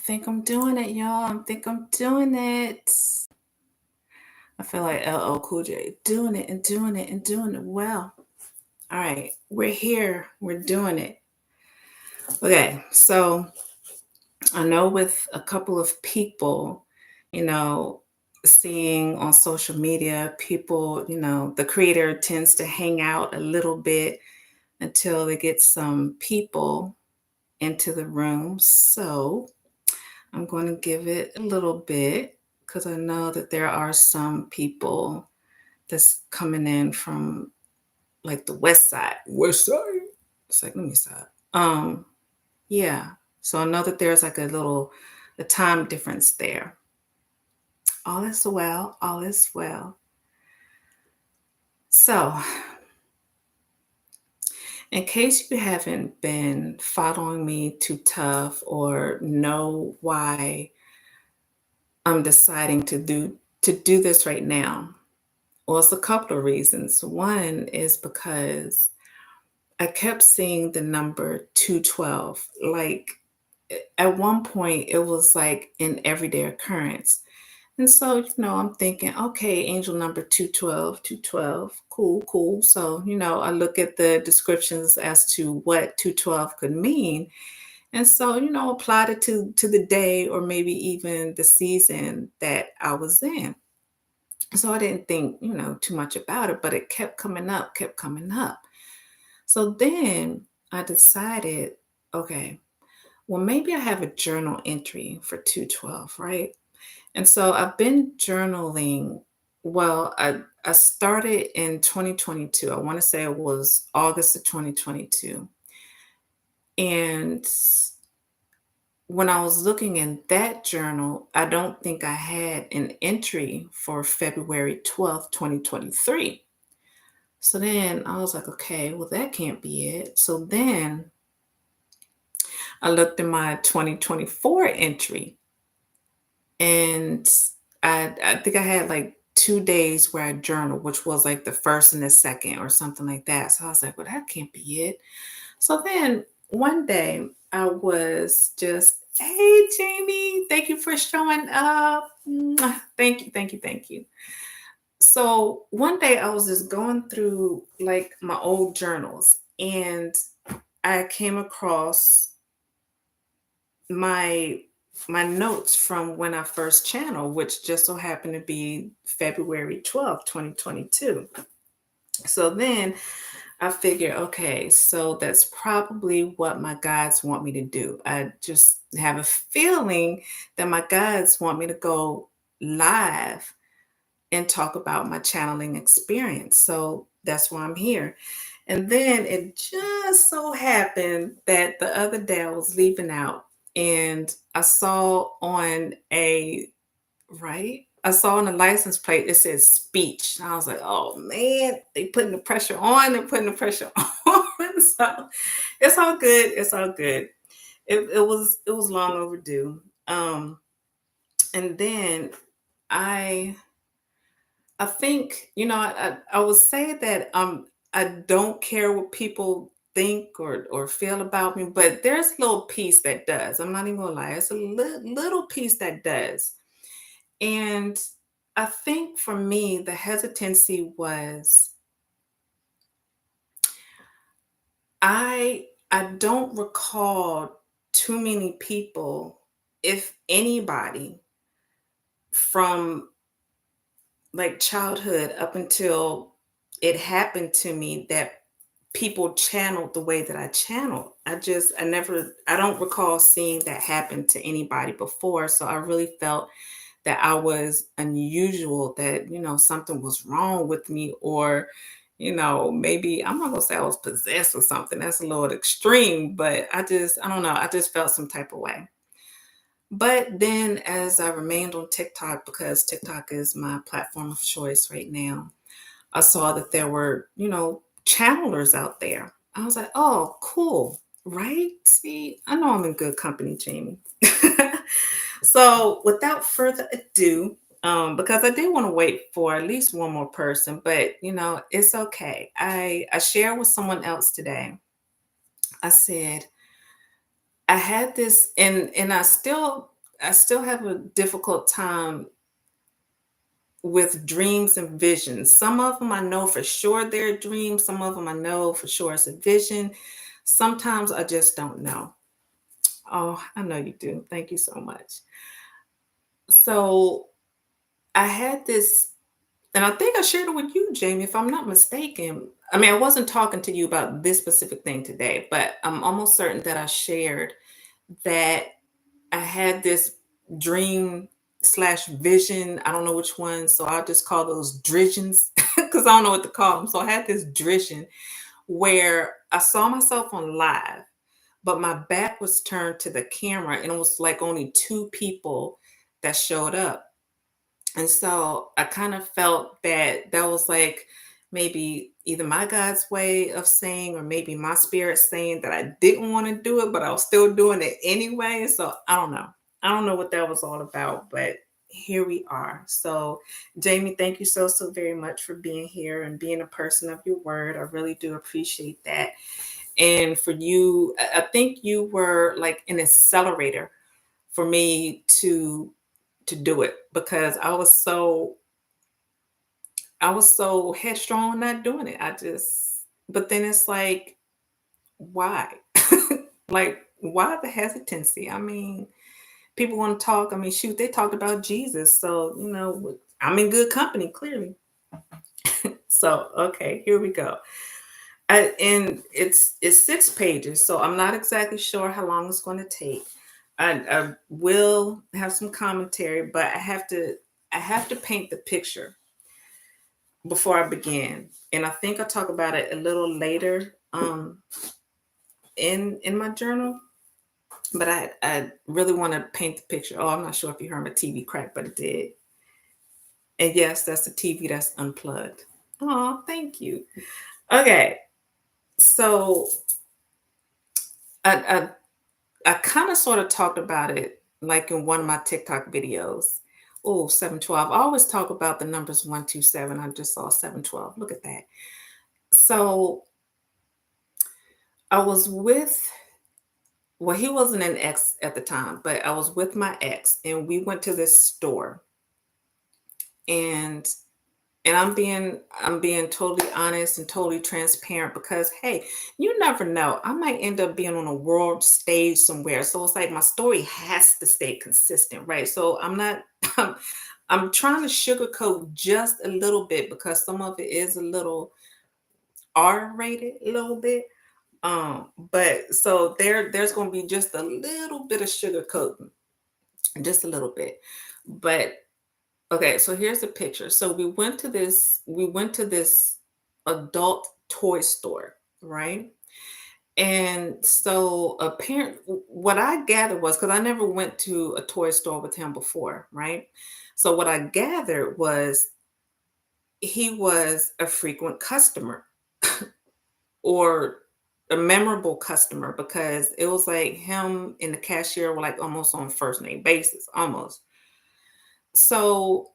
think I'm doing it, y'all. I think I'm doing it. I feel like LL Cool J, doing it and doing it and doing it well. All right, we're here. We're doing it. Okay, so I know with a couple of people, you know, seeing on social media, people, the creator tends to hang out a little bit until they get some people into the room. So I'm going to give it a little bit because I know that there are some people that's coming in from like the west side. West side. It's like, let me stop. Yeah. So I know that there's like a time difference there. All is well. All is well. So, in case you haven't been following me too tough or know why I'm deciding to do this right now, well, it's a couple of reasons. One is because I kept seeing the number 212. Like at one point, it was like an everyday occurrence. And so, I'm thinking, okay, angel number 212, 212, cool, cool. So, I look at the descriptions as to what 212 could mean. And so, applied it to the day or maybe even the season that I was in. So I didn't think, too much about it, but it kept coming up, kept coming up. So then I decided, okay, well, maybe I have a journal entry for 212, right? And so I've been journaling. Well, I started in 2022. I want to say it was August of 2022. And when I was looking in that journal, I don't think I had an entry for February 12th, 2023. So then I was like, okay, well, that can't be it. So then I looked in my 2024 entry and I think I had like 2 days where I journaled, which was like the first and the second or something like that. So I was like, well, that can't be it. So then one day I was just, hey, Jamie, thank you for showing up. Mwah. Thank you, thank you, thank you. So one day I was just going through like my old journals and I came across my my notes from when I first channeled, which just so happened to be February 12th, 2022. So then I figured, okay, so that's probably what my guides want me to do. I just have a feeling that my guides want me to go live and talk about my channeling experience. So that's why I'm here. And then it just so happened that the other day I was leaving out and I saw on a right? I saw on the license plate it says speech. And I was like, oh man, they putting the pressure on, they're putting the pressure on. So it's all good. It's all good. It was long overdue. And then I I think, I would say that I don't care what people think or feel about me, but there's a little piece that does. I'm not even gonna lie, it's a little piece that does. And I think for me, the hesitancy was I I don't recall too many people, if anybody, from like childhood up until it happened to me that people channeled the way that I channeled. I don't recall seeing that happen to anybody before. So I really felt that I was unusual, that, something was wrong with me, or, maybe I'm not gonna say I was possessed or something. That's a little extreme, but I don't know. I just felt some type of way. But then as I remained on TikTok, because TikTok is my platform of choice right now, I saw that there were, channelers out there. I was like, oh, cool. Right? See, I know I'm in good company, Jamie. So without further ado, because I did want to wait for at least one more person, but it's okay. I shared with someone else today. I said, I had this and I still I still have a difficult time with dreams and visions. Some of them I know for sure they're dreams. Some of them I know for sure it's a vision. Sometimes I just don't know. Oh, I know you do. Thank you so much. So I had this, and I think I shared it with you, Jamie, if I'm not mistaken. I mean, I wasn't talking to you about this specific thing today, but I'm almost certain that I shared that I had this dream slash vision. I don't know which one, so I'll just call those drisions because I don't know what to call them. So I had this drision where I saw myself on live, but my back was turned to the camera, and it was like only two people that showed up. And so I kind of felt that that was like maybe either my God's way of saying, or maybe my spirit saying that I didn't want to do it, but I was still doing it anyway. So I don't know. I don't know what that was all about, but here we are. So, Jamie, thank you so very much for being here and being a person of your word. I really do appreciate that. And for you, I think you were like an accelerator for me to do it because I was so headstrong not doing it. I just but then it's like, why? Like, why the hesitancy? I mean, people want to talk. I mean, shoot, they talked about Jesus. So, I'm in good company, clearly. So, okay, here we go. And it's 6 pages, so I'm not exactly sure how long it's going to take. I will have some commentary, but I have to paint the picture before I begin. And I think I'll talk about it a little later in my journal. But I really want to paint the picture. Oh, I'm not sure if you heard my TV crack, but it did. And yes, that's the TV that's unplugged. Oh, thank you. Okay, so I I kind of sort of talked about it like in one of my TikTok videos. Oh, 712. I always talk about the numbers 127. I just saw 712. Look at that. So I was with, well, he wasn't an ex at the time, but I was with my ex and we went to this store, and I'm being totally honest and totally transparent because hey, you never know. I might end up being on a world stage somewhere. So it's like my story has to stay consistent, right? So I'm not I'm trying to sugarcoat just a little bit because some of it is a little R-rated, a little bit. But so there's gonna be just a little bit of sugarcoating, just a little bit. But okay, so here's the picture. So we went to this adult toy store, right? And so apparent what I gathered was because I never went to a toy store with him before, right? So what I gathered was he was a frequent customer or a memorable customer because it was like him and the cashier were like almost on first name basis, almost. So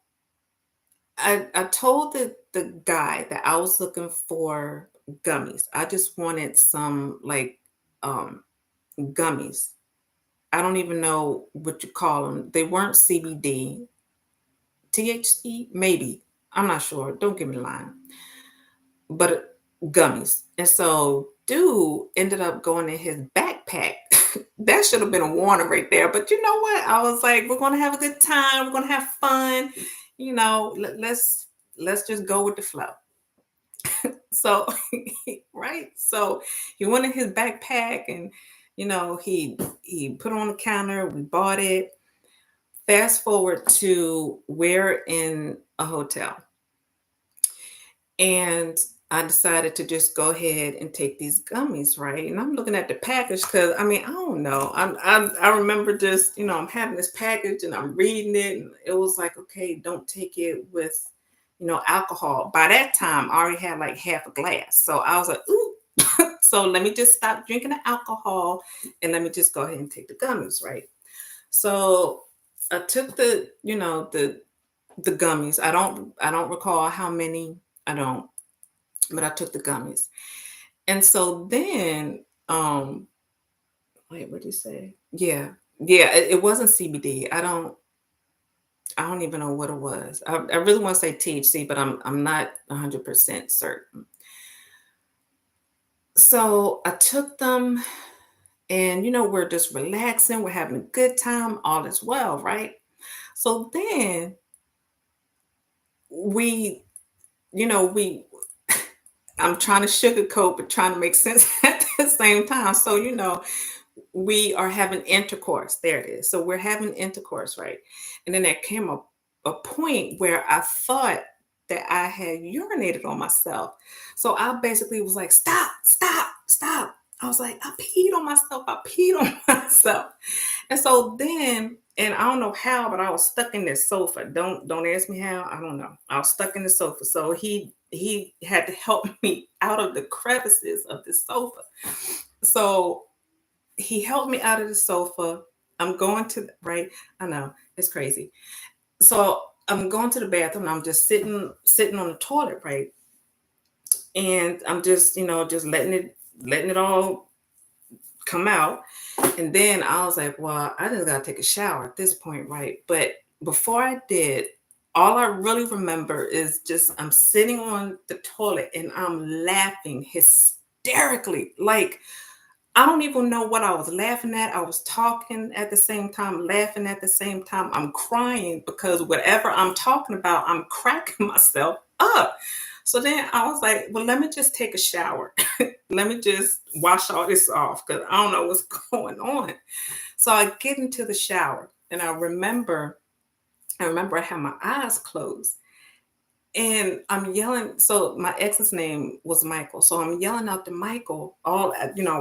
I told the guy that I was looking for gummies. I just wanted some like um gummies. I don't even know what you call them. They weren't CBD, THC, maybe. I'm not sure. Don't give me the line. But gummies. And so dude ended up going in his backpack. That should have been a warning right there. But you know what? I was like, we're gonna have a good time, we're gonna have fun, let's just go with the flow. So right. So he went in his backpack and he put it on the counter, we bought it. Fast forward to we're in a hotel. And I decided to just go ahead and take these gummies, right? And I'm looking at the package because I mean, I don't know. I remember just, I'm having this package and I'm reading it, and it was like, okay, don't take it with, alcohol. By that time, I already had like half a glass. So I was like, ooh. So let me just stop drinking the alcohol and let me just go ahead and take the gummies, right? So I took the gummies. I don't recall how many. I don't, but I took the gummies. And so then, wait, what did you say? Yeah. Yeah, it wasn't CBD. I don't even know what it was. I really want to say THC, but I'm not 100% certain. So I took them, and we're just relaxing, we're having a good time, all is well, right? So then we, we I'm trying to sugarcoat but trying to make sense at the same time. So, we are having intercourse. There it is. So we're having intercourse, right? And then there came a point where I thought that I had urinated on myself. So I basically was like, stop, stop, stop. I was like, I peed on myself. I peed on myself. And so then, and I don't know how, but I was stuck in this sofa. Don't ask me how. I don't know. I was stuck in the sofa. So he had to help me out of the crevices of the sofa. So he helped me out of the sofa. I'm going to right. I know it's crazy. So I'm going to the bathroom. I'm just sitting on the toilet, right? And I'm just just letting it all come out. And then I was like, well, I just gotta take a shower at this point, right? But before I did, all I really remember is just I'm sitting on the toilet and I'm laughing hysterically. Like I don't even know what I was laughing at. I was talking at the same time, laughing at the same time. I'm crying because whatever I'm talking about, I'm cracking myself up. So then I was like, well, let me just take a shower. Let me just wash all this off because I don't know what's going on. So I get into the shower and I remember I had my eyes closed and I'm yelling. So my ex's name was Michael. So I'm yelling out to Michael, all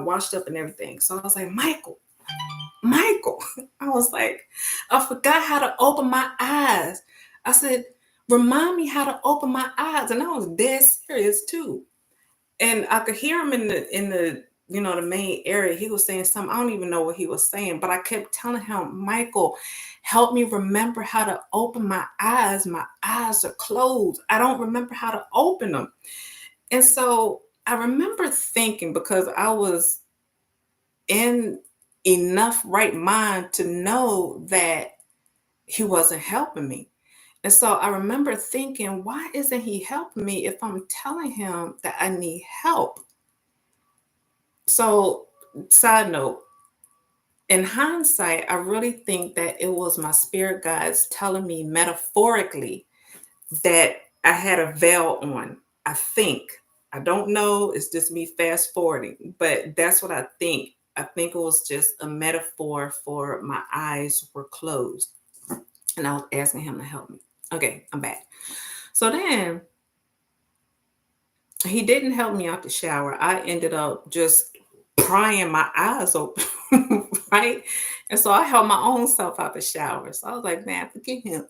washed up and everything. So I was like, Michael, Michael. I was like, I forgot how to open my eyes. I said, remind me how to open my eyes. And I was dead serious too. And I could hear him in the the main area. He was saying something. I don't even know what he was saying, but I kept telling him, Michael, help me remember how to open my eyes. My eyes are closed. I don't remember how to open them. And so I remember thinking because I was in enough right mind to know that he wasn't helping me. And so I remember thinking, why isn't he helping me if I'm telling him that I need help? So, side note, in hindsight, I really think that it was my spirit guides telling me metaphorically that I had a veil on. I think. I don't know. It's just me fast forwarding, but that's what I think. I think it was just a metaphor for my eyes were closed. And I was asking him to help me. Okay, I'm back. So then he didn't help me out the shower. I ended up just prying my eyes open, right? And so I helped my own self out the shower. So I was like, man, forget him.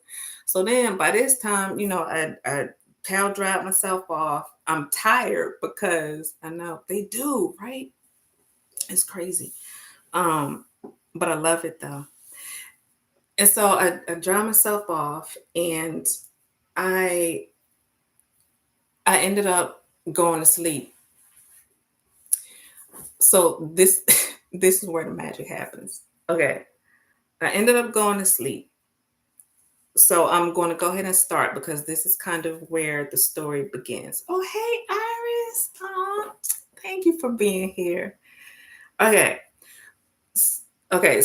So then by this time, I towel dried myself off. I'm tired because I know they do, right? It's crazy. Um, but I love it though. And so I dry myself off and I I ended up going to sleep. So this this is where the magic happens. Okay. I ended up going to sleep. So I'm going to go ahead and start because this is kind of where the story begins. Oh, hey, Iris. Thank you for being here. Okay. Okay.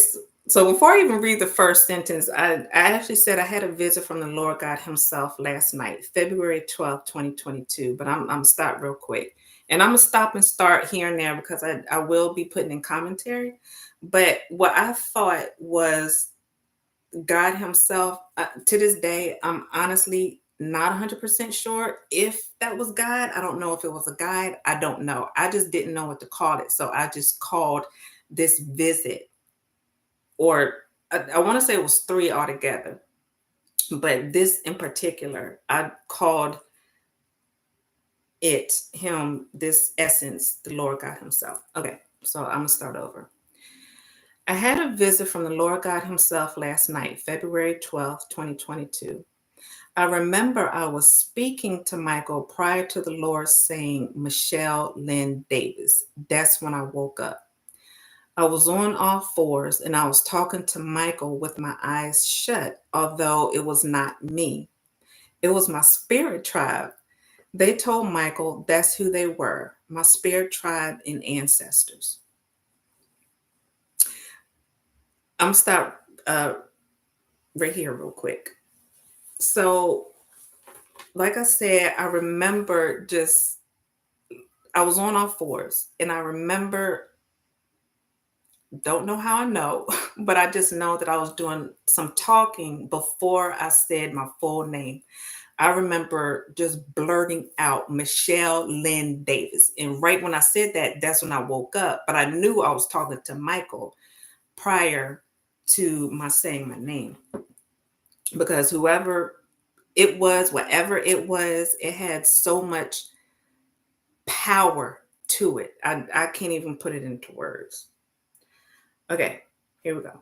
So before I even read the first sentence, I actually said I had a visit from the Lord God Himself last night, February 12th, 2022. But I'm stop real quick. And I'm going to stop and start here and there because I will be putting in commentary. But what I thought was God Himself, to this day, I'm honestly not 100% sure if that was God. I don't know if it was a guide. I don't know. I just didn't know what to call it. So I just called this visit, or I want to say it was three altogether. But this in particular, I called this essence, the Lord God Himself. Okay, so I'm going to start over. I had a visit from the Lord God Himself last night, February 12th, 2022. I remember I was speaking to Michael prior to the Lord saying Michelle Lynn Davis. That's when I woke up. I was on all fours and I was talking to Michael with my eyes shut, although it was not me. It was my spirit tribe. They told Michael that's who they were, my spirit tribe and ancestors. I'm stop right here real quick. So, like I said, I remember just I was on all fours, and I remember, don't know how I know, but I just know that I was doing some talking before I said my full name. I remember just blurting out Michelle Lynn Davis. And right when I said that, that's when I woke up. But I knew I was talking to Michael prior to my saying my name. Because whoever it was, whatever it was, it had so much power to it. I can't even put it into words. Okay, here we go.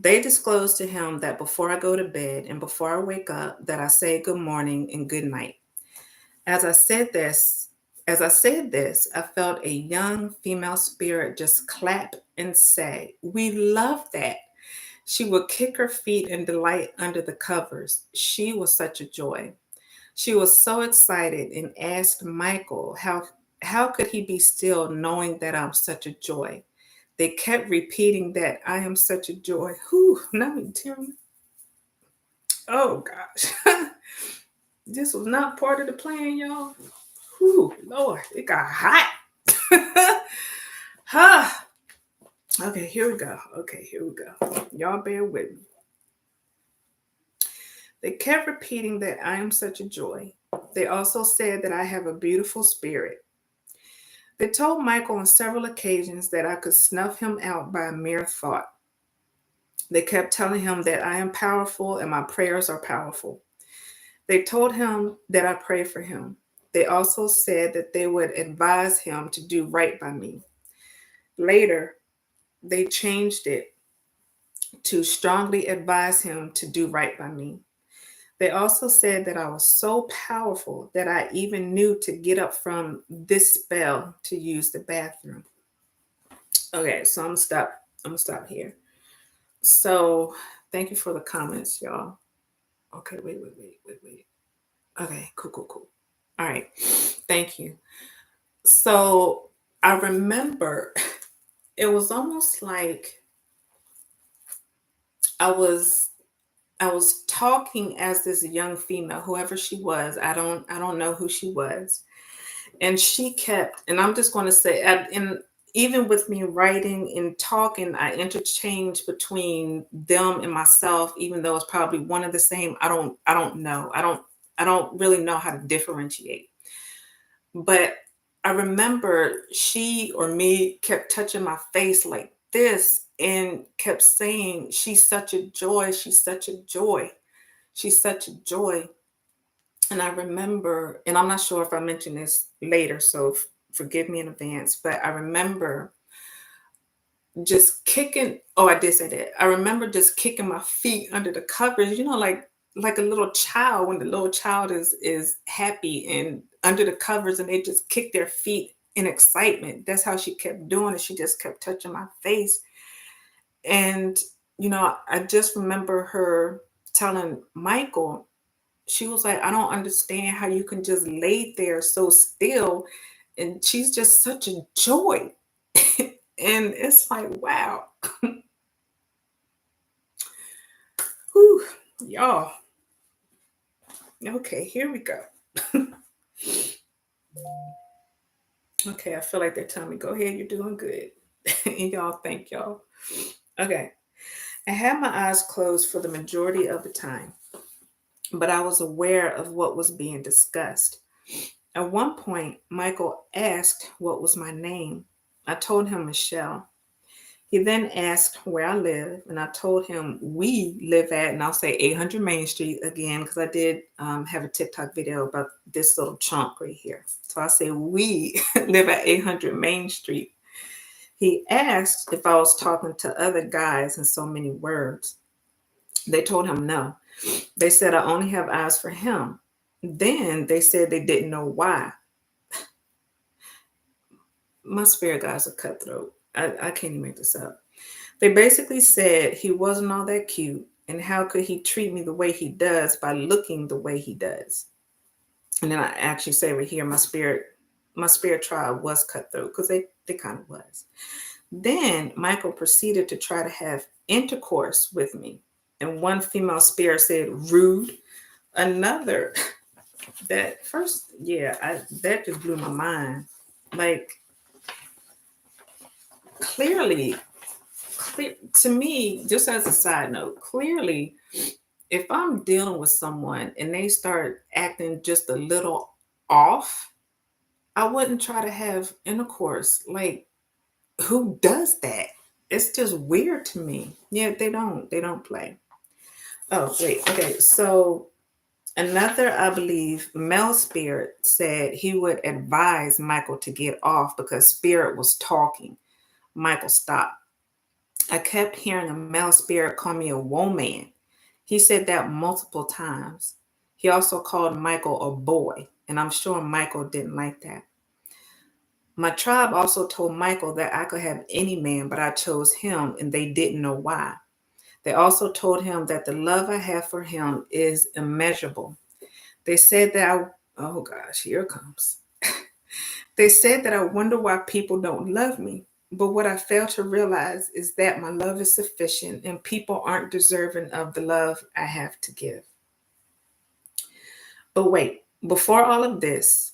They disclosed to him that before I go to bed and before I wake up, that I say good morning and good night. As I said this, I felt a young female spirit just clap and say, "We love that." She would kick her feet in delight under the covers. She was such a joy. She was so excited and asked Michael how could he be still knowing that I'm such a joy. They kept repeating that I am such a joy. Whew, not me tearing. Oh gosh. This was not part of the plan, y'all. Whew, Lord, it got hot. Huh. Okay, here we go. Y'all bear with me. They kept repeating that I am such a joy. They also said that I have a beautiful spirit. They told Michael on several occasions that I could snuff him out by a mere thought. They kept telling him that I am powerful and my prayers are powerful. They told him that I pray for him. They also said that they would advise him to do right by me. Later, they changed it to strongly advise him to do right by me. They also said that I was so powerful that I even knew to get up from this spell to use the bathroom. Okay, so I'm gonna stop here. So thank you for the comments, y'all. Okay, wait. Okay, cool. All right, thank you. So I remember it was almost like I was I was talking as this young female, whoever she was. I don't know who she was. And she kept, and I'm just going to say, and even with me writing and talking, I interchange between them and myself, even though it's probably one of the same. I don't know. I don't really know how to differentiate. But I remember she or me kept touching my face like this and kept saying, "She's such a joy. She's such a joy. She's such a joy." And I remember, and I'm not sure if I mentioned this later, so forgive me in advance, but I remember just kicking. Oh, I did say that. I remember just kicking my feet under the covers, like a little child when the little child is happy and under the covers and they just kick their feet in excitement. That's how she kept doing it. She just kept touching my face. And I just remember her telling Michael, she was like, "I don't understand how you can just lay there so still." And she's just such a joy. And it's like, wow. Whew, y'all. Okay, here we go. Okay, I feel like they're telling me, go ahead, you're doing good. And y'all, thank y'all. Okay. I had my eyes closed for the majority of the time, but I was aware of what was being discussed. At one point, Michael asked what was my name. I told him Michelle. He then asked where I live, and I told him we live at, and I'll say 800 Main Street again, because I did have a TikTok video about this little chunk right here. So I say we live at 800 Main Street. He asked if I was talking to other guys in so many words. They told him no. They said I only have eyes for him. Then they said they didn't know why. my spirit guides are cutthroat. I can't even make this up. They basically said he wasn't all that cute, and how could he treat me the way he does by looking the way he does? And then I actually say right here, my spirit tribe was cutthroat because they kind of was. Then Michael proceeded to try to have intercourse with me. And one female spirit said, rude. Another, that first, yeah, that just blew my mind. Like, clearly, to me, just as a side note, clearly, if I'm dealing with someone and they start acting just a little off, I wouldn't try to have intercourse. Like, who does that? It's just weird to me. Yeah, they don't play. Oh, wait. Okay. So another, I believe, male spirit said he would advise Michael to get off because spirit was talking. Michael stopped. I kept hearing a male spirit call me a woman. He said that multiple times. He also called Michael a boy, and I'm sure Michael didn't like that. My tribe also told Michael that I could have any man, but I chose him, and they didn't know why. They also told him that the love I have for him is immeasurable. They said that oh gosh, here it comes. They said that I wonder why people don't love me. But what I fail to realize is that my love is sufficient and people aren't deserving of the love I have to give. But wait, before all of this,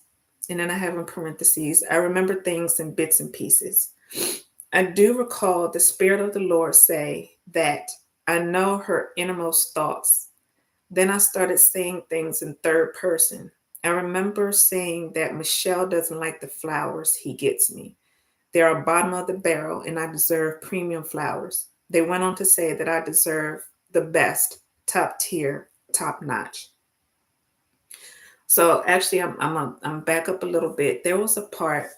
and then I have in parentheses, I remember things in bits and pieces. I do recall the Spirit of the Lord say that I know her innermost thoughts. Then I started saying things in third person. I remember saying that Michelle doesn't like the flowers he gets me. They are bottom of the barrel and I deserve premium flowers. They went on to say that I deserve the best, top tier, top notch. So actually, I'm back up a little bit. There was a part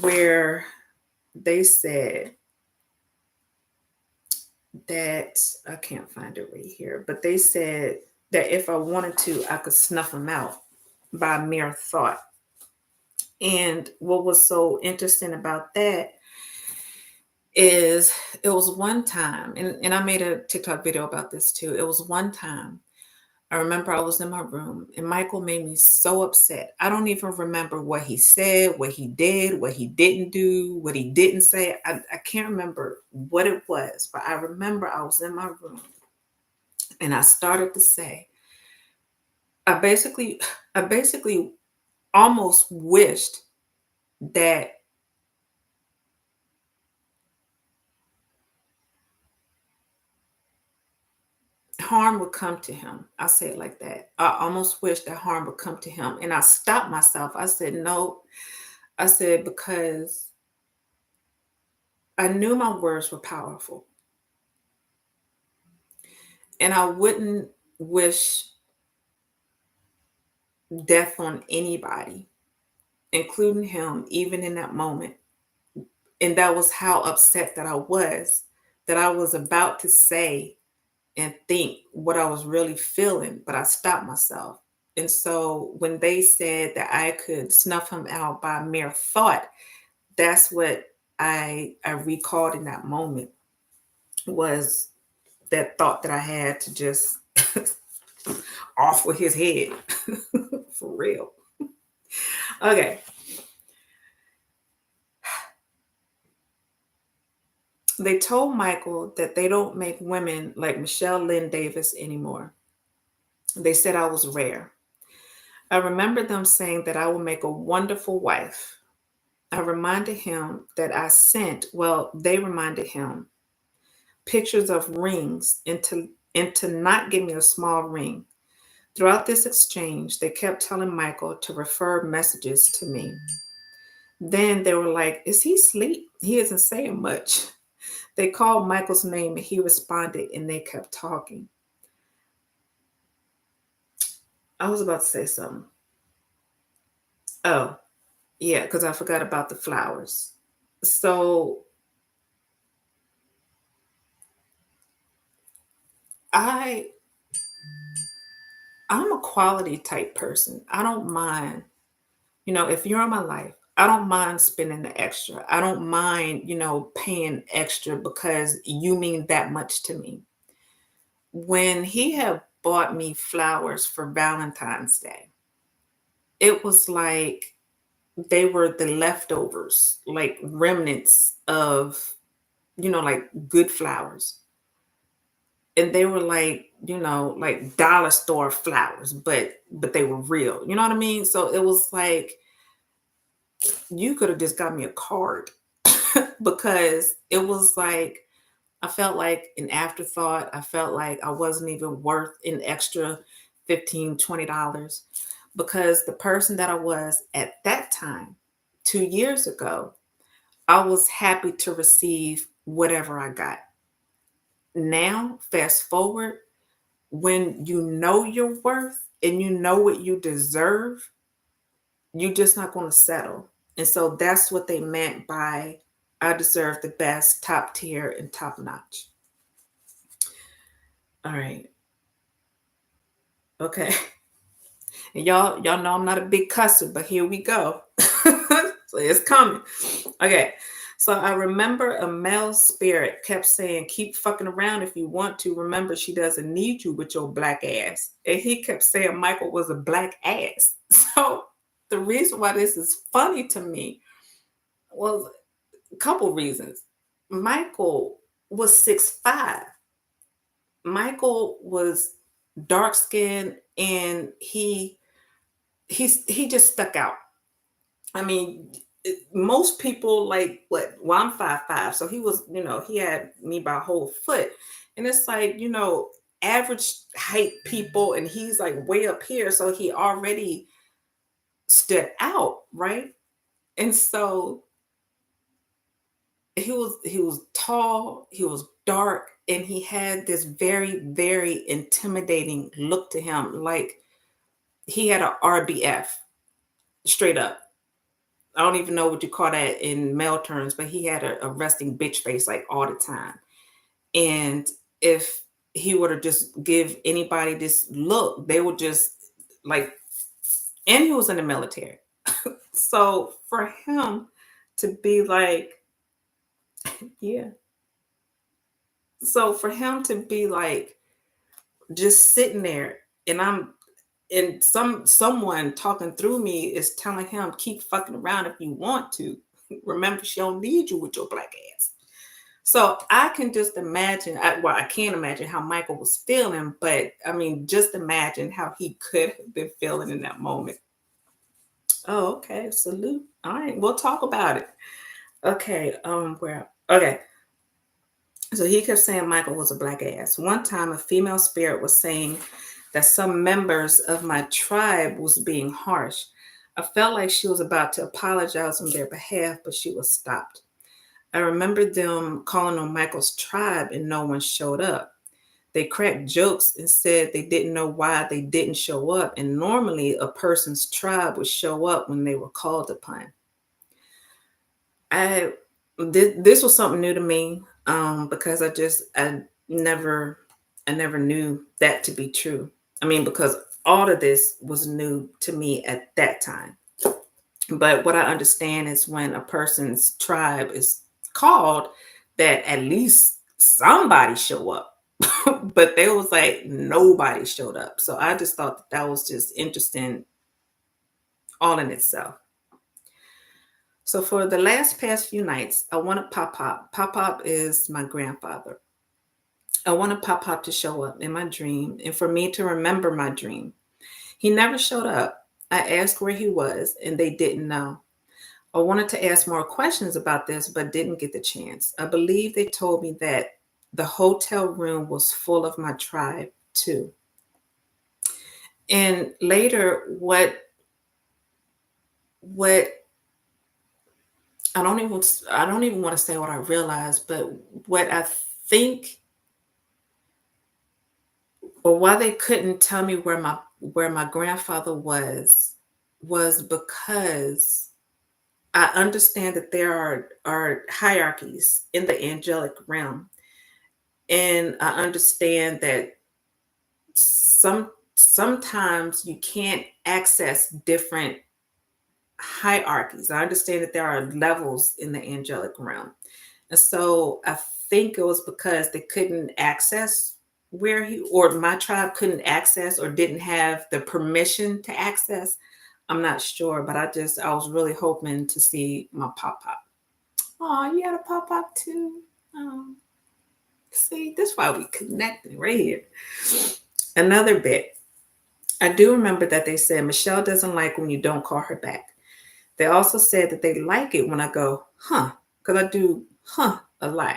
where they said that I can't find it right here, but they said that if I wanted to, I could snuff them out by mere thought. And what was so interesting about that is it was one time, and I made a TikTok video about this too. It was one time I remember I was in my room and Michael made me so upset. I don't even remember what he said, what he did, what he didn't do, what he didn't say. I can't remember what it was, but I remember I was in my room and I started to say, I basically, I basically almost wished that harm would come to him. I say it like that. I almost wish that harm would come to him. And I stopped myself. I said, no. I said, because I knew my words were powerful. And I wouldn't wish death on anybody, including him, even in that moment. And that was how upset that I was about to say and think what I was really feeling, but I stopped myself. And so when they said that I could snuff him out by mere thought, that's what I recalled in that moment was that thought that I had to just off with his head. For real. Okay. They told Michael that they don't make women like Michelle Lynn Davis anymore. They said I was rare. I remember them saying that I will make a wonderful wife. I reminded him that they reminded him pictures of rings and to not give me a small ring. Throughout this exchange, they kept telling Michael to refer messages to me. Then they were like, is he asleep? He isn't saying much. They called Michael's name and he responded and they kept talking. I was about to say something. Oh, yeah, because I forgot about the flowers. So I I'm a quality type person. I don't mind, if you're in my life, I don't mind spending the extra. I don't mind, paying extra because you mean that much to me. When he had bought me flowers for Valentine's Day, it was like they were the leftovers, like remnants of, like good flowers. And they were like, like dollar store flowers, but they were real. You know what I mean? So it was like you could have just got me a card because it was like I felt like an afterthought. I felt like I wasn't even worth an extra 15, $20 because the person that I was at that time, 2 years ago, I was happy to receive whatever I got. Now, fast forward, when you know your worth and you know what you deserve, you're just not going to settle. And so that's what they meant by I deserve the best, top tier, and top notch. All right. Okay. And y'all know I'm not a big cusser, but here we go. So it's coming. Okay. So I remember a male spirit kept saying, keep fucking around if you want to. Remember, she doesn't need you with your black ass. And he kept saying Michael was a black ass. So the reason why this is funny to me was a couple reasons. Michael was 6'5". Michael was dark skinned and he just stuck out. I mean, most people like what? Well, I'm 5'5", so he was, he had me by a whole foot, and it's like, average height people, and he's like way up here, so he already stood out, right? And so he was tall, he was dark, and he had this very, very intimidating look to him, like he had a RBF straight up. I don't even know what you call that in male terms, but he had a resting bitch face like all the time. And if he were to just give anybody this look, they would just like, and he was in the military. So for him to be like, yeah. So for him to be like just sitting there and someone talking through me is telling him, keep fucking around if you want to. Remember, she don't need you with your black ass. So I can just imagine, I can't imagine how Michael was feeling, but I mean, just imagine how he could have been feeling in that moment. Oh, okay. Salute. All right, we'll talk about it. Okay, okay. So he kept saying Michael was a black ass. One time a female spirit was saying that some members of my tribe was being harsh. I felt like she was about to apologize on their behalf, but she was stopped. I remember them calling on Michael's tribe and no one showed up. They cracked jokes and said they didn't know why they didn't show up. And normally a person's tribe would show up when they were called upon. This was something new to me because I never knew that to be true. I mean, because all of this was new to me at that time. But what I understand is when a person's tribe is called, that at least somebody show up. But there was like nobody showed up. So I just thought that was just interesting all in itself. So for the past few nights, I wanted Pop Pop. Pop Pop is my grandfather. I wanted Pop Pop to show up in my dream and for me to remember my dream. He never showed up. I asked where he was and they didn't know. I wanted to ask more questions about this, but didn't get the chance. I believe they told me that the hotel room was full of my tribe too. And later, what I don't even want to say what I realized, but what I think or why they couldn't tell me where my grandfather was because I understand that there are hierarchies in the angelic realm. And I understand that sometimes you can't access different hierarchies. I understand that there are levels in the angelic realm. And so I think it was because they couldn't access where he, or my tribe couldn't access or didn't have the permission to access. I'm not sure, but I was really hoping to see my pop pop. Oh, you had a pop pop too. Oh, see, that's why we connected right here. Another bit. I do remember that they said Michelle doesn't like when you don't call her back. They also said that they like it when I go, huh, because I do, huh, a lot.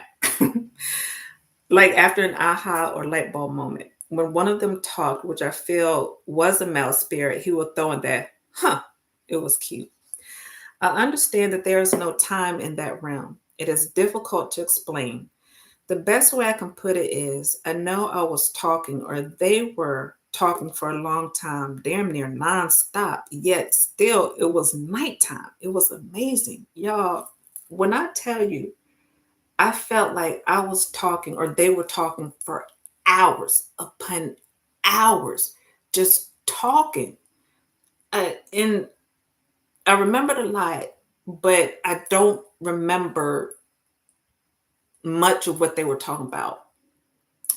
Like after an aha or light bulb moment. When one of them talked, which I feel was a male spirit, he would throw in that, huh, it was cute. I understand that there is no time in that realm. It is difficult to explain. The best way I can put it is I know I was talking or they were talking for a long time, damn near nonstop, yet still it was nighttime. It was amazing. Y'all, when I tell you, I felt like I was talking or they were talking for hours upon hours, just talking. And I remembered a lot, but I don't remember much of what they were talking about.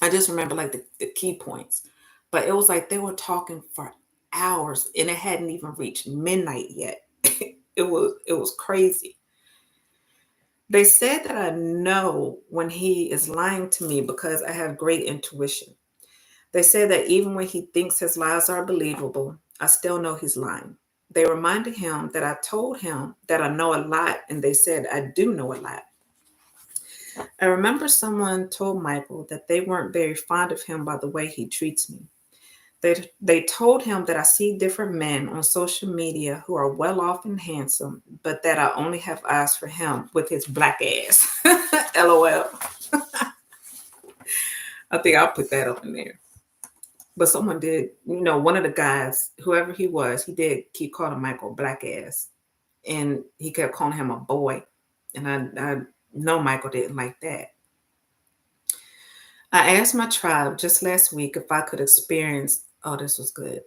I just remember like the key points. But it was like they were talking for hours and it hadn't even reached midnight yet. It was crazy. They said that I know when he is lying to me because I have great intuition. They said that even when he thinks his lies are believable, I still know he's lying. They reminded him that I told him that I know a lot, and they said I do know a lot. I remember someone told Michael that they weren't very fond of him by the way he treats me. They told him that I see different men on social media who are well off and handsome, but that I only have eyes for him with his black ass. LOL. I think I'll put that up in there. But someone did, one of the guys, whoever he was, he did keep calling Michael black ass. And he kept calling him a boy. And I know Michael didn't like that. I asked my tribe just last week if I could experience, oh, this was good.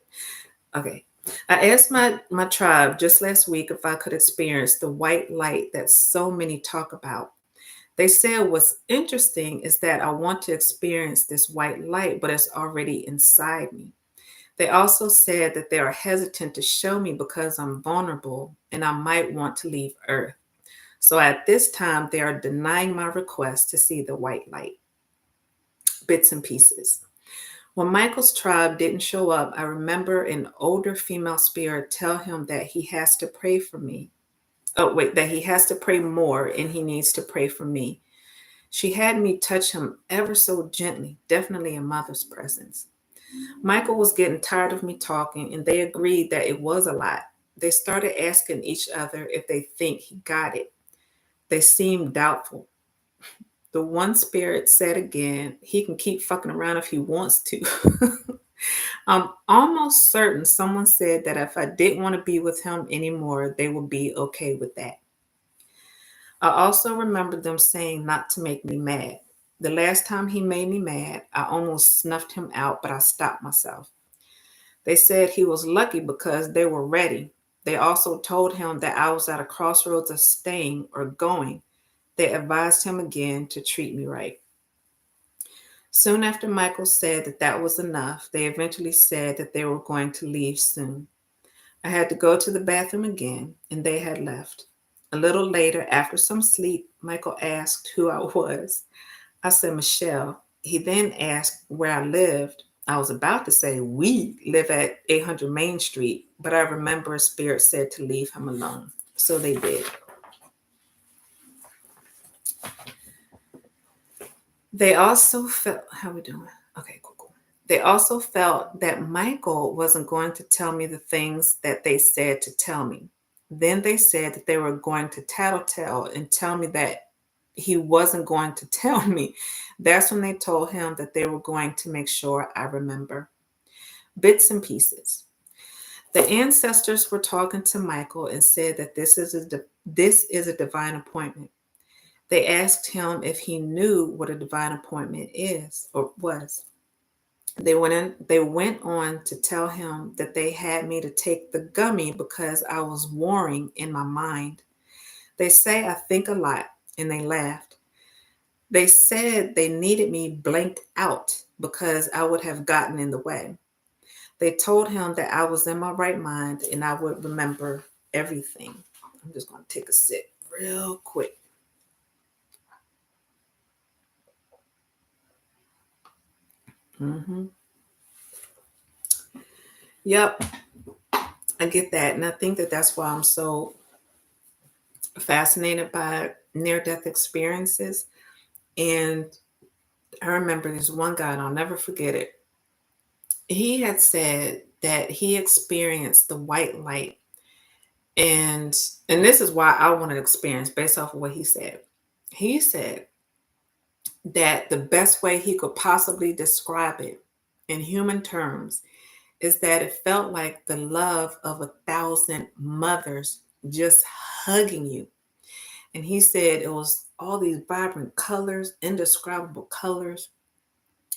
Okay. I asked my tribe just last week if I could experience the white light that so many talk about. They said what's interesting is that I want to experience this white light, but it's already inside me. They also said that they are hesitant to show me because I'm vulnerable and I might want to leave Earth. So at this time, they are denying my request to see the white light. Bits and pieces. When Michael's tribe didn't show up, I remember an older female spirit tell him that he has to pray for me. Oh, wait, that he has to pray more and he needs to pray for me. She had me touch him ever so gently, definitely a mother's presence. Michael was getting tired of me talking, and they agreed that it was a lot. They started asking each other if they think he got it. They seemed doubtful. The one spirit said again, he can keep fucking around if he wants to. I'm almost certain someone said that if I didn't want to be with him anymore, they would be okay with that. I also remember them saying not to make me mad. The last time he made me mad, I almost snuffed him out, but I stopped myself. They said he was lucky because they were ready. They also told him that I was at a crossroads of staying or going. They advised him again to treat me right. Soon after Michael said that that was enough, they eventually said that they were going to leave soon. I had to go to the bathroom again, and they had left. A little later, after some sleep, Michael asked who I was. I said, Michelle. He then asked where I lived. I was about to say, we live at 800 Main Street, but I remember a spirit said to leave him alone. So they did. They also felt, how we doing? Okay, cool. They also felt that Michael wasn't going to tell me the things that they said to tell me. Then they said that they were going to tattletale and tell me that he wasn't going to tell me. That's when they told him that they were going to make sure I remember. Bits and pieces. The ancestors were talking to Michael and said that this is a divine appointment. They asked him if he knew what a divine appointment is or was. They went on to tell him that they had me to take the gummy because I was warring in my mind. They say I think a lot, and they laughed. They said they needed me blanked out because I would have gotten in the way. They told him that I was in my right mind and I would remember everything. I'm just going to take a sip real quick. Hmm. Yep, I get that. And I think that that's why I'm so fascinated by near death experiences. And I remember this one guy, and I'll never forget it. He had said that he experienced the white light, and this is why I want to experience based off of what he said. He said that the best way he could possibly describe it in human terms is that it felt like the love of 1,000 mothers just hugging you. And he said it was all these vibrant colors, indescribable colors.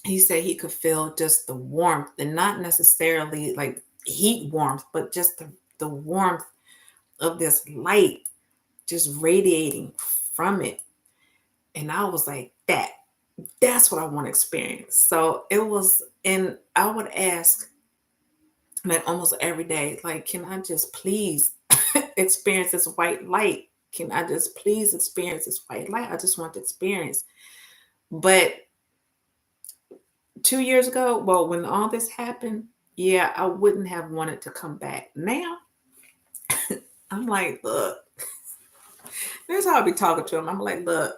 He said he could feel just the warmth, and not necessarily like heat warmth, but just the warmth of this light just radiating from it. And I was like, that's what I want to experience. So it was, and I would ask like almost every day, like, can I just please experience this white light? Can I just please experience this white light? I just want to experience. But 2 years ago, well, when all this happened, yeah, I wouldn't have wanted to come back. Now, I'm like, look, here's how I be talking to him. I'm like, look,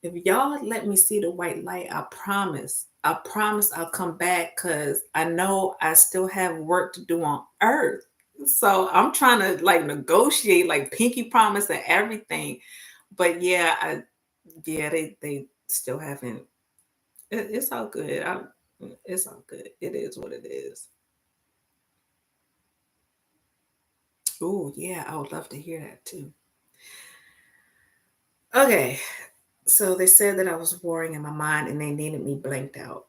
if y'all let me see the white light, I promise I'll come back because I know I still have work to do on earth. So I'm trying to like negotiate, like pinky promise and everything. But yeah, yeah, they still haven't. It's all good. It's all good. It is what it is. Oh yeah, I would love to hear that too. Okay, so they said that I was warring in my mind and they needed me blanked out.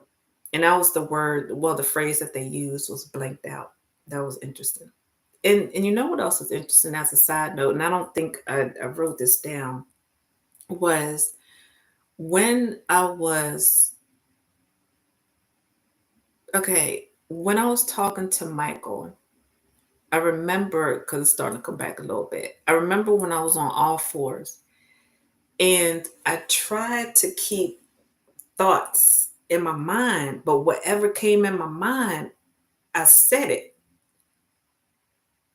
And that was the word, well, the phrase that they used was blanked out. That was interesting. And you know what else is interesting as a side note, and I don't think I wrote this down, was when I was, okay, when I was talking to Michael, I remember, because it's starting to come back a little bit. I remember when I was on all fours and I tried to keep thoughts in my mind, but whatever came in my mind, I said it.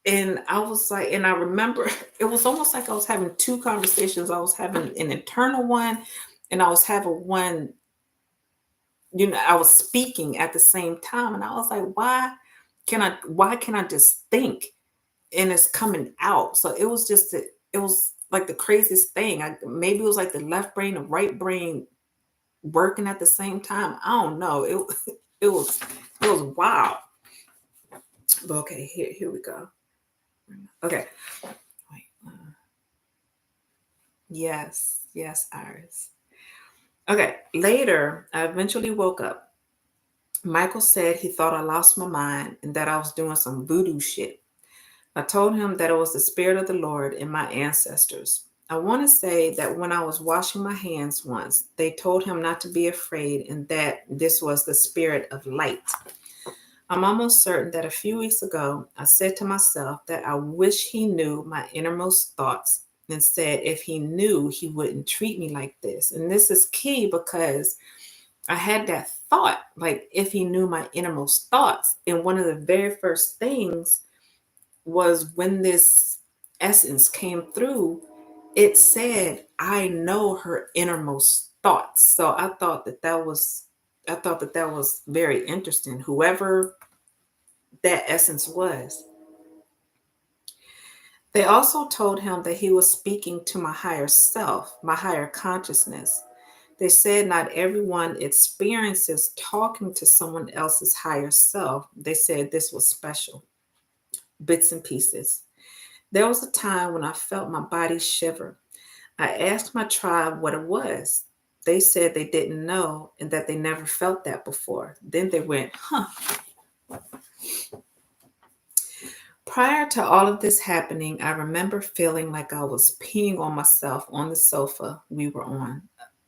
And I was like, and I remember it was almost like I was having two conversations. I was having an internal one, and I was having one, I was speaking at the same time. And I was like, why can't I just think and it's coming out? So it was just, it was like the craziest thing. Maybe it was like the left brain, the right brain working at the same time. I don't know. It was, it was wild. But okay, here we go. Okay. Wait. Yes, Iris. Okay. Later, I eventually woke up. Michael said he thought I lost my mind and that I was doing some voodoo shit. I told him that it was the spirit of the Lord and my ancestors. I want to say that when I was washing my hands once, they told him not to be afraid and that this was the spirit of light. I'm almost certain that a few weeks ago, I said to myself that I wish he knew my innermost thoughts and said if he knew, he wouldn't treat me like this. And this is key because I had that thought, like if he knew my innermost thoughts. And one of the very first things was when this essence came through, it said, I know her innermost thoughts. So I thought that that was very interesting. Whoever that essence was. They also told him that he was speaking to my higher self, my higher consciousness. They said not everyone experiences talking to someone else's higher self. They said this was special, bits and pieces. There was a time when I felt my body shiver. I asked my tribe what it was. They said they didn't know and that they never felt that before. Then they went, huh. Prior to all of this happening, I remember feeling like I was peeing on myself on the sofa we were on.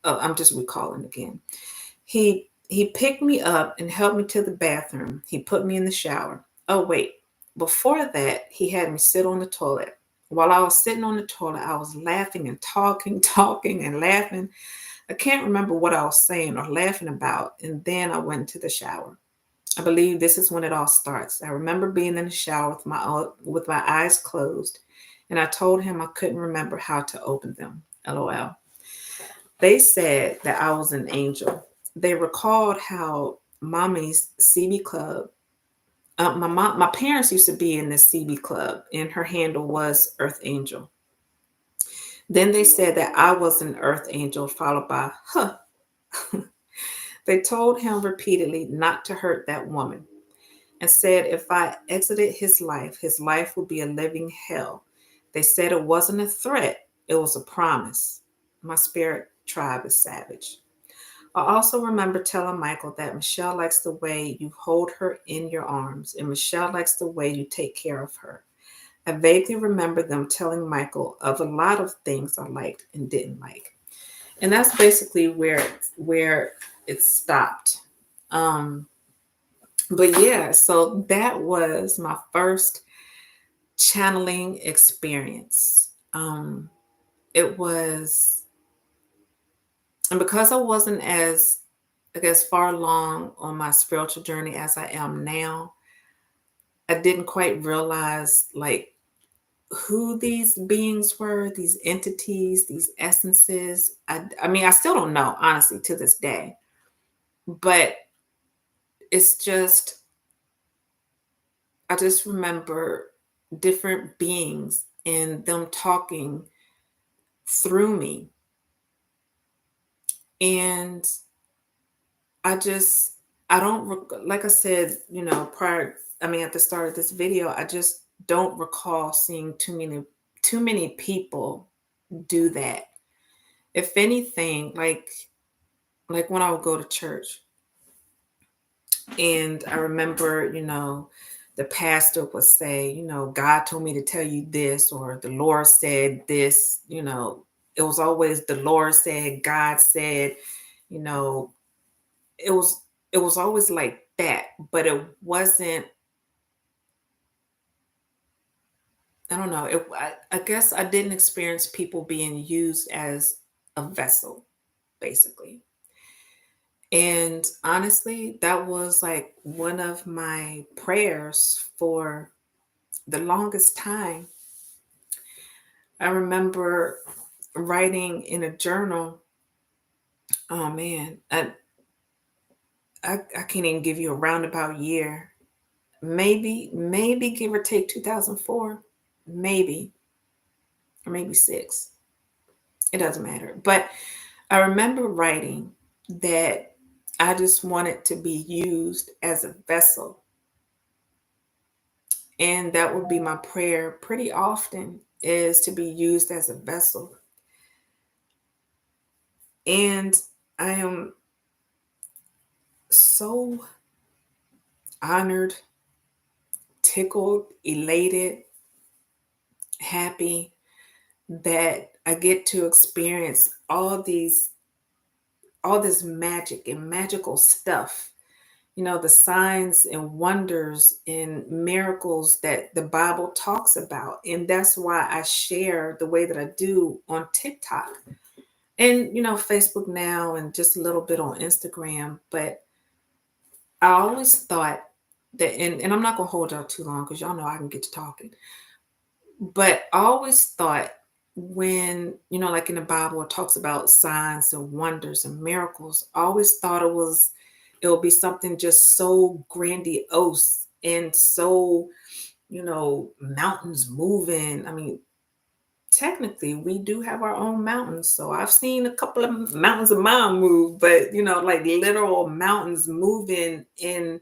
I'm just recalling again. He picked me up and helped me to the bathroom. He put me in the shower. Oh wait, before that, he had me sit on the toilet. While I was sitting on the toilet, I was laughing and talking, talking and laughing. I can't remember what I was saying or laughing about. And then I went into the shower. I believe this is when it all starts. I remember being in the shower with my eyes closed, and I told him I couldn't remember how to open them. LOL. They said that I was an angel. They recalled how mommy's CB club. My parents used to be in this CB club, and her handle was Earth Angel. Then they said that I was an Earth Angel, followed by huh. They told him repeatedly not to hurt that woman, and said if I exited his life would be a living hell. They said it wasn't a threat, it was a promise. My spirit tribe is savage. I also remember telling Michael that Michelle likes the way you hold her in your arms, and Michelle likes the way you take care of her. I vaguely remember them telling Michael of a lot of things I liked and didn't like. And that's basically where it stopped. Um, but yeah, so that was my first channeling experience. It was, and because I wasn't as, I guess, far along on my spiritual journey as I am now, I didn't quite realize like who these beings were, these entities, these essences. I mean, I still don't know, honestly, to this day. But it's just, I just remember different beings and them talking through me. And I just, I don't, like I said, at the start of this video, I just don't recall seeing too many people do that. If anything, like when I would go to church and I remember, the pastor would say, God told me to tell you this, or the Lord said this, it was always the Lord said, God said, you know, it was it was always like that, but it wasn't, I don't know, I guess I didn't experience people being used as a vessel, basically. And honestly, that was like one of my prayers for the longest time. I remember writing in a journal. Oh man, I can't even give you a roundabout year. Maybe give or take 2004, maybe, or maybe six. It doesn't matter. But I remember writing that I just wanted to be used as a vessel. And that would be my prayer pretty often, is to be used as a vessel. And I am so honored, tickled, elated, happy that I get to experience all this magic and magical stuff. The signs and wonders and miracles that the Bible talks about. And that's why I share the way that I do on TikTok and, Facebook now, and just a little bit on Instagram. But I always thought that, and I'm not going to hold y'all too long because y'all know I can get to talking. But I always thought when, like in the Bible, it talks about signs and wonders and miracles, I always thought it would be something just so grandiose and so, mountains moving. I mean, technically, we do have our own mountains. So I've seen a couple of mountains of mine move, but, like literal mountains moving in.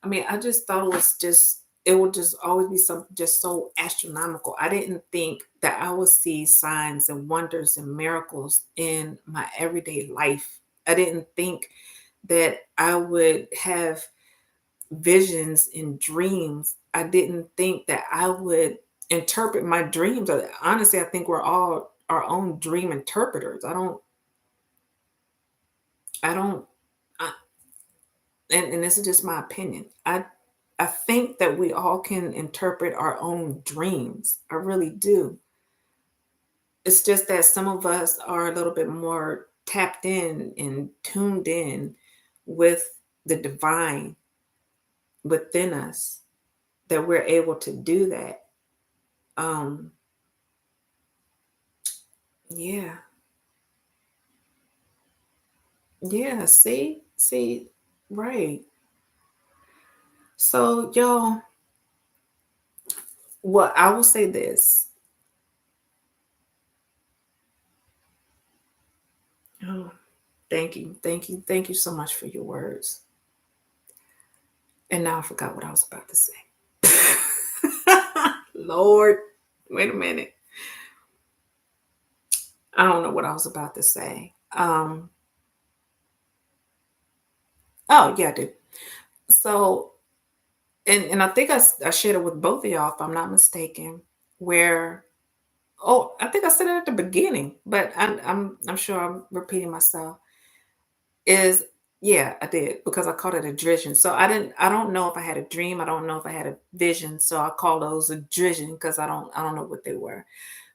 I mean, I just thought it was just it will just always be something just so astronomical. I didn't think that I would see signs and wonders and miracles in my everyday life. I didn't think that I would have visions and dreams. I didn't think that I would interpret my dreams. Honestly, I think we're all our own dream interpreters. I don't, I, and this is just my opinion. I think that we all can interpret our own dreams. I really do. It's just that some of us are a little bit more tapped in and tuned in with the divine within us that we're able to do that. Um, yeah. Yeah, see, right. So, y'all, well, I will say this. Oh, thank you so much for your words. And now I forgot what I was about to say. Lord, wait a minute. I don't know what I was about to say. Oh yeah, I did. So, and I think I shared it with both of y'all, if I'm not mistaken. Where oh, I think I said it at the beginning, but I'm sure I'm repeating myself. Is yeah, I did because I called it a drision. So I don't know if I had a dream. I don't know if I had a vision. So I call those a drision because I don't know what they were.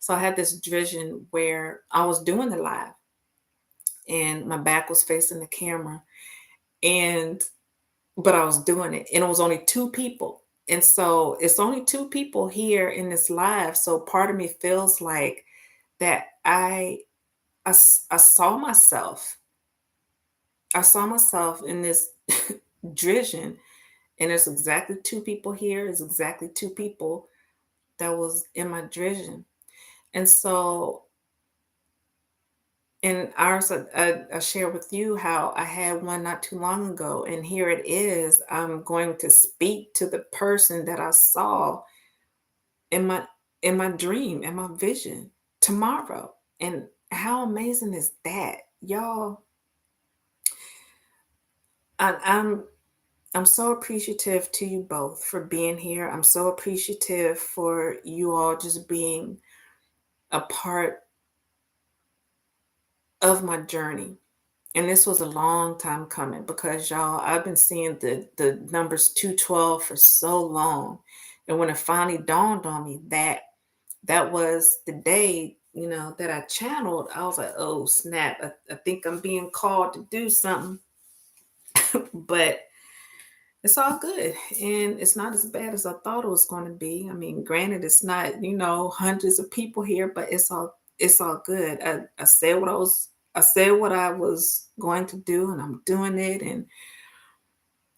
So I had this drision where I was doing the live and my back was facing the camera and but I was doing it and it was only two people. And so it's only two people here in this live. So part of me feels like that I saw myself. I saw myself in this drision. And there's exactly two people here. There's exactly two people that was in my drision. And so in ours, I share with you how I had one not too long ago. And here it is. I'm going to speak to the person that I saw in my dream, in my vision tomorrow. And how amazing is that? Y'all, I, I'm I'm so appreciative to you both for being here. I'm so appreciative for you all just being a part of my journey. And this was a long time coming because y'all, I've been seeing the numbers 212 for so long. And when it finally dawned on me that that was the day, that I channeled, I was like, oh snap, I think I'm being called to do something. But it's all good. And it's not as bad as I thought it was going to be. I mean, granted, it's not, hundreds of people here, but it's all good. I said what I was going to do and I'm doing it and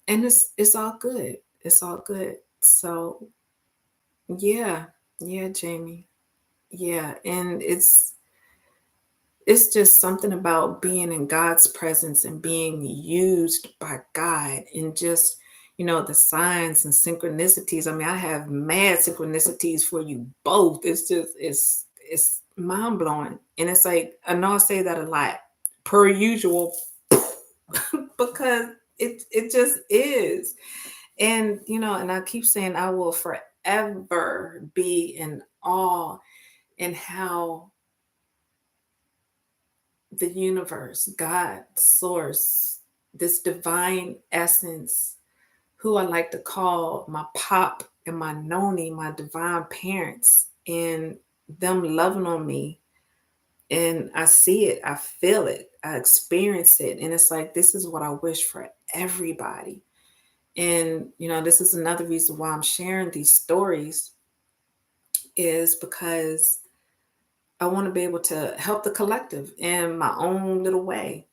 it's all good. It's all good. So yeah, yeah, Jamie. Yeah. And it's just something about being in God's presence and being used by God and just, the signs and synchronicities. I mean, I have mad synchronicities for you both. It's mind blowing. And it's like, I know I say that a lot per usual because it just is. And, and I keep saying I will forever be in awe in how the universe, God, source, this divine essence, who I like to call my pop and my noni, my divine parents, and them loving on me. And I see it, I feel it, I experience it. And it's like, this is what I wish for everybody. And, this is another reason why I'm sharing these stories is because I want to be able to help the collective in my own little way.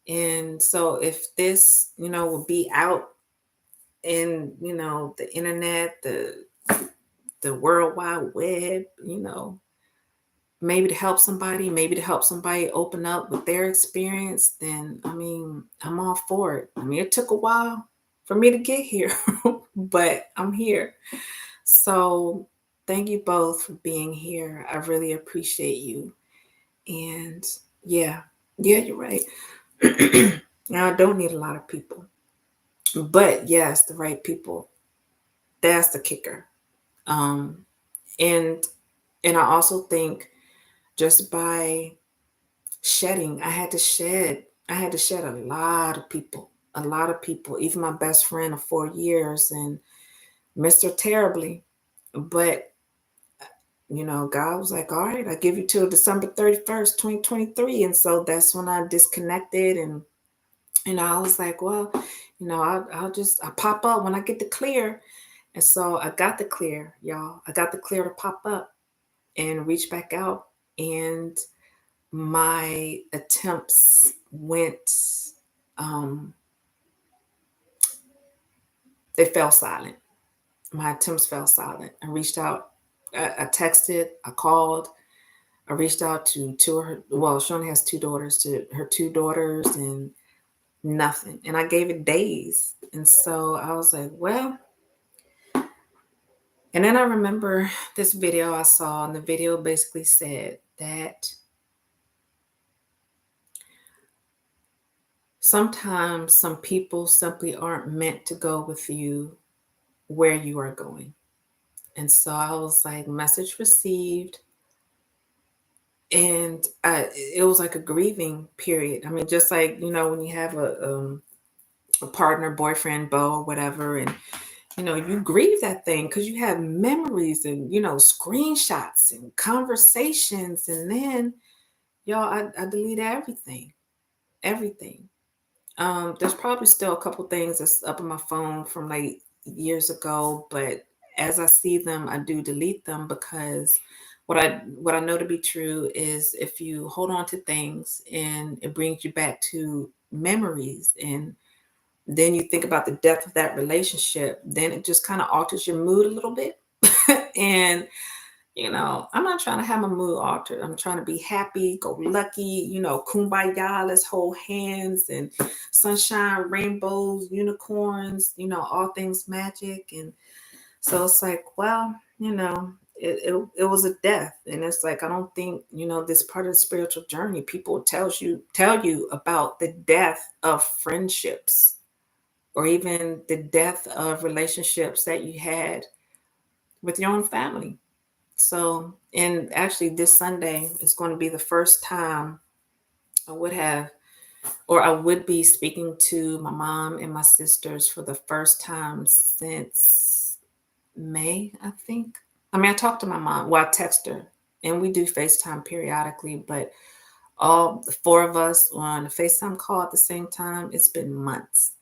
And so if this, will be out in, the internet, the world wide web, maybe to help somebody open up with their experience, then I mean, I'm all for it. I mean, it took a while for me to get here, but I'm here. So thank you both for being here. I really appreciate you. And yeah, yeah, you're right. Now I don't need a lot of people, but yes, the right people. That's the kicker. Um, and and I also think just by shedding, I had to shed a lot of people, a lot of people, even my best friend of 4 years and missed her terribly. But God was like, all right, I give you till December 31st, 2023. And so that's when I disconnected. And I was like, well, I'll pop up when I get the clear. And so I got the clear, y'all. I got the clear to pop up and reach back out. And my attempts went, um, they fell silent. My attempts fell silent. I reached out, I texted, I called, I reached out to two of her. Well, she only has two daughters, to her two daughters, and nothing. And I gave it days. And so I was like, well, and then I remember this video I saw, and the video basically said that sometimes some people simply aren't meant to go with you where you are going. And so I was like, message received. And it was like a grieving period. I mean, just like, when you have a partner, boyfriend, beau, whatever, and you grieve that thing because you have memories and screenshots and conversations, and then y'all, I deleted everything. There's probably still a couple things that's up on my phone from like years ago, but as I see them, I do delete them because what I know to be true is if you hold on to things and it brings you back to memories, and then you think about the depth of that relationship, then it just kind of alters your mood a little bit. And I'm not trying to have my mood altered. I'm trying to be happy, go lucky, kumbaya, let's hold hands, and sunshine, rainbows, unicorns, all things magic. And so it's like, well, it was a death. And it's like, I don't think, this part of the spiritual journey, people tell you about the death of friendships, or even the death of relationships that you had with your own family. So, and actually, this Sunday is going to be the first time I would have, or I would be speaking to my mom and my sisters for the first time since May, I think. I mean, I talked to my mom, well, I text her, and we do FaceTime periodically, but all the four of us on a FaceTime call at the same time, it's been months.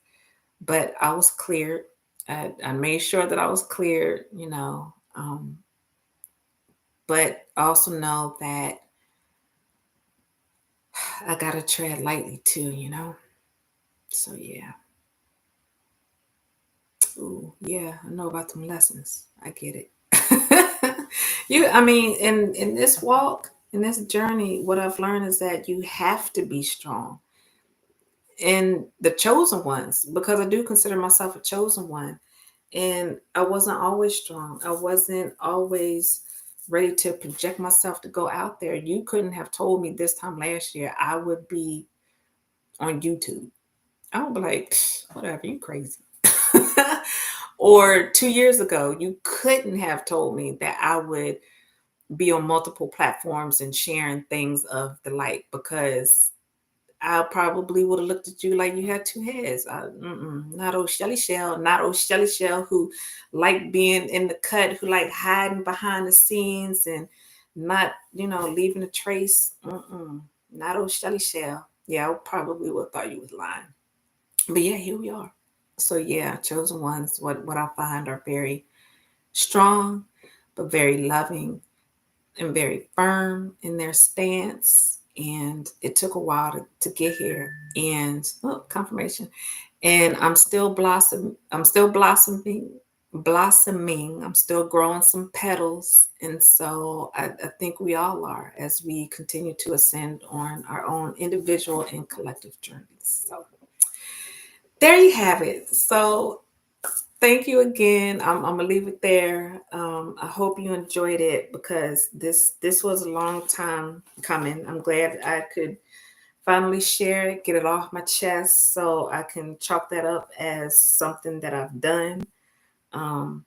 But I was cleared. I made sure that I was cleared, but I also know that I gotta tread lightly too. So yeah. Ooh, yeah, I know about them lessons. I get it. I mean, in this walk, in this journey, what I've learned is that you have to be strong. And the chosen ones, because I do consider myself a chosen one. And I wasn't always strong. I wasn't always ready to project myself to go out there. You couldn't have told me this time last year I would be on YouTube. I would be like, whatever, you crazy. Or 2 years ago, you couldn't have told me that I would be on multiple platforms and sharing things of the like, because I probably would have looked at you like you had two heads. Not old Shelly Shell, not old Shelly Shell who like being in the cut, who like hiding behind the scenes and not, leaving a trace. Not old Shelly Shell. Yeah, I probably would have thought you was lying. But yeah, here we are. So yeah, chosen ones, what I find are very strong, but very loving and very firm in their stance. And it took a while to get here. And confirmation. And I'm still blossoming. I'm still growing some petals. And so I think we all are, as we continue to ascend on our own individual and collective journeys. So there you have it. So thank you again. I'm gonna leave it there. I hope you enjoyed it because this was a long time coming. I'm glad I could finally share it, get it off my chest, so I can chalk that up as something that I've done. Um,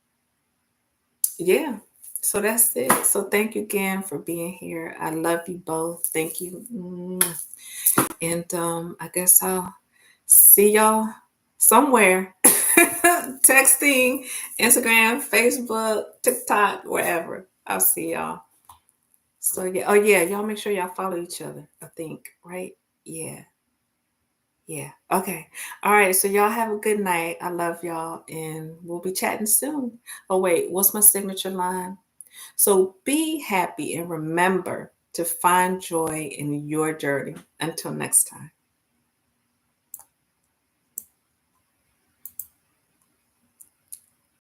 yeah. So that's it. So thank you again for being here. I love you both. Thank you. Mwah. And I guess I'll see y'all somewhere. Texting, Instagram, Facebook, TikTok, wherever. I'll see y'all. So yeah. Oh yeah, y'all make sure y'all follow each other, I think, right? Yeah. Yeah. Okay. All right. So y'all have a good night. I love y'all and we'll be chatting soon. Oh wait, what's my signature line? So be happy and remember to find joy in your journey. Until next time.